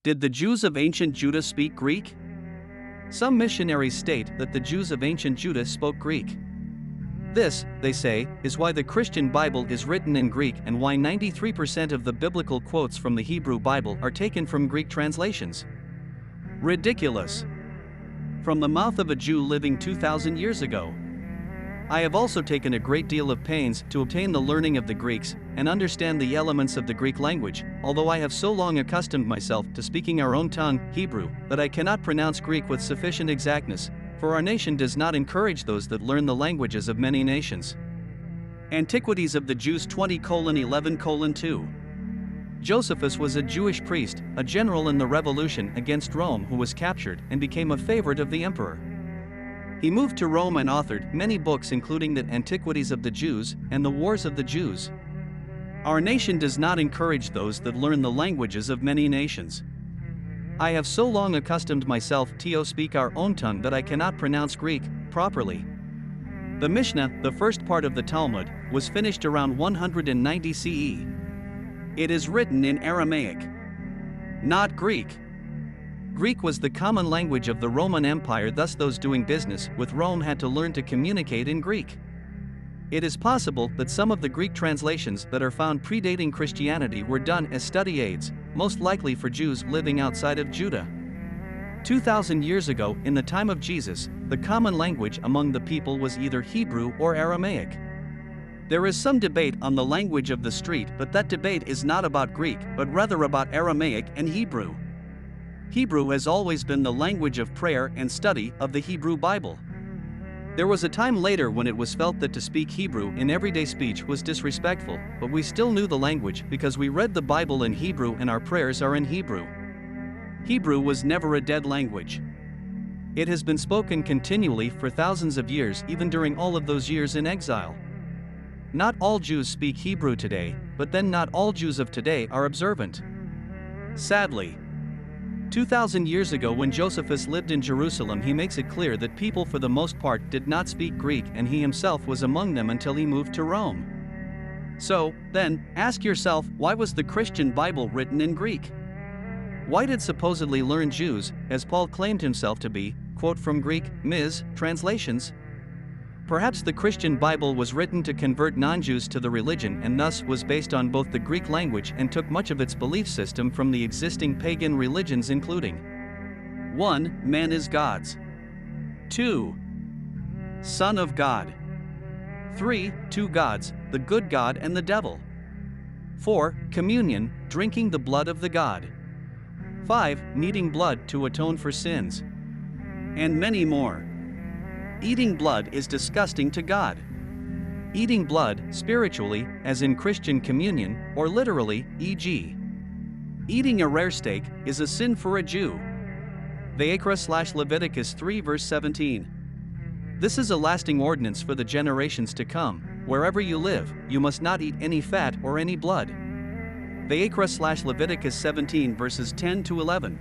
Did the Jews of ancient Judah speak Greek? Some missionaries state that the Jews of ancient Judah spoke Greek. This, they say, is why the Christian Bible is written in Greek and why 93% of the biblical quotes from the Hebrew Bible are taken from Greek translations. Ridiculous. From the mouth of a Jew living 2,000 years ago. I have also taken a great deal of pains to obtain the learning of the Greeks and understand the elements of the Greek language, although I have so long accustomed myself to speaking our own tongue, Hebrew, that I cannot pronounce Greek with sufficient exactness, for our nation does not encourage those that learn the languages of many nations. Antiquities of the Jews 20:11:2. Josephus was a Jewish priest, a general in the revolution against Rome who was captured and became a favorite of the emperor. He moved to Rome and authored many books including the Antiquities of the Jews and the Wars of the Jews. Our nation does not encourage those that learn the languages of many nations. I have so long accustomed myself to speak our own tongue that I cannot pronounce Greek properly. The Mishnah, the first part of the Talmud, was finished around 190 CE. It is written in Aramaic, not Greek. Greek was the common language of the Roman Empire, thus those doing business with Rome had to learn to communicate in Greek. It is possible that some of the Greek translations that are found predating Christianity were done as study aids, most likely for Jews living outside of Judah. 2,000 years ago, in the time of Jesus, the common language among the people was either Hebrew or Aramaic. There is some debate on the language of the street, but that debate is not about Greek, but rather about Aramaic and Hebrew. Hebrew has always been the language of prayer and study of the Hebrew Bible. There was a time later when it was felt that to speak Hebrew in everyday speech was disrespectful, but we still knew the language because we read the Bible in Hebrew and our prayers are in Hebrew. Hebrew was never a dead language. It has been spoken continually for thousands of years, even during all of those years in exile. Not all Jews speak Hebrew today, but then not all Jews of today are observant. Sadly, 2,000 years ago when Josephus lived in Jerusalem, he makes it clear that people for the most part did not speak Greek and he himself was among them until he moved to Rome. So, then, ask yourself, why was the Christian Bible written in Greek? Why did supposedly learned Jews, as Paul claimed himself to be, quote from Greek, translations? Perhaps the Christian Bible was written to convert non-Jews to the religion and thus was based on both the Greek language and took much of its belief system from the existing pagan religions including 1. Man is God's. 2. Son of God. 3. Two gods, the good God and the devil. 4. Communion, drinking the blood of the God. 5. Needing blood to atone for sins. And many more. Eating blood is disgusting to God. Eating blood, spiritually, as in Christian communion, or literally, e.g. eating a rare steak, is a sin for a Jew. Vayikra/Leviticus 3 verse 17. This is a lasting ordinance for the generations to come. Wherever you live, you must not eat any fat or any blood. Vayikra/Leviticus 17 verses 10 to 11.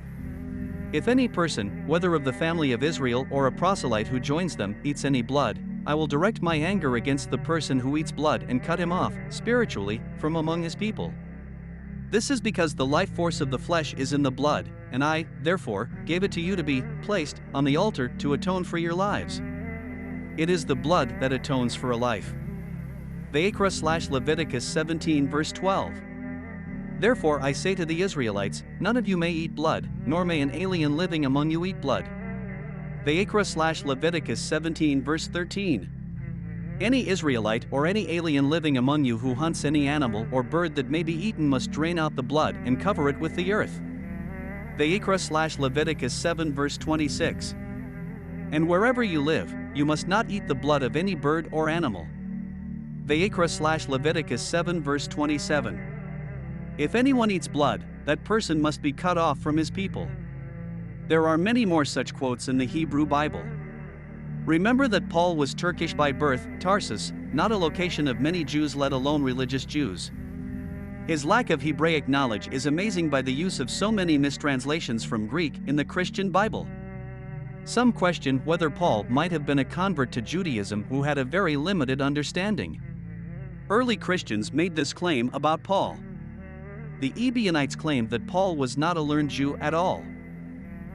If any person, whether of the family of Israel or a proselyte who joins them, eats any blood, I will direct my anger against the person who eats blood and cut him off, spiritually, from among his people. This is because the life force of the flesh is in the blood, and I, therefore, gave it to you to be placed on the altar to atone for your lives. It is the blood that atones for a life. Vayikra/Leviticus 17 verse 12. Therefore I say to the Israelites, none of you may eat blood, nor may an alien living among you eat blood. Vayikra/Leviticus 17 verse 13. Any Israelite or any alien living among you who hunts any animal or bird that may be eaten must drain out the blood and cover it with the earth. Vayikra/Leviticus 7 verse 26. And wherever you live, you must not eat the blood of any bird or animal. Vayikra/Leviticus 7 verse 27. If anyone eats blood, that person must be cut off from his people. There are many more such quotes in the Hebrew Bible. Remember that Paul was Turkish by birth, Tarsus, not a location of many Jews, let alone religious Jews. His lack of Hebraic knowledge is amazing by the use of so many mistranslations from Greek in the Christian Bible. Some question whether Paul might have been a convert to Judaism who had a very limited understanding. Early Christians made this claim about Paul. The Ebionites claimed that Paul was not a learned Jew at all.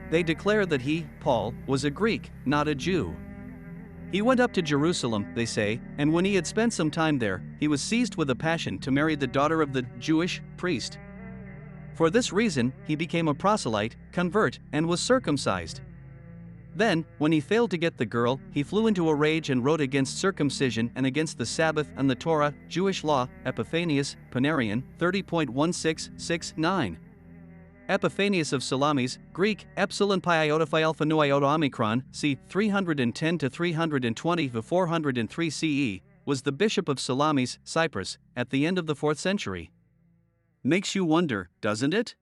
They declare that he, Paul, was a Greek, not a Jew. He went up to Jerusalem, they say, and when he had spent some time there, he was seized with a passion to marry the daughter of the Jewish priest. For this reason, he became a proselyte, convert, and was circumcised. Then, when he failed to get the girl, he flew into a rage and wrote against circumcision and against the Sabbath and the Torah, Jewish law, Epiphanius, Panarion, 30.1669. Epiphanius of Salamis, Greek, Epsilon Pi Iota Phi Alpha Nu Iota Omicron, c. 310 to 320 to 403 CE, was the bishop of Salamis, Cyprus, at the end of the 4th century. Makes you wonder, doesn't it?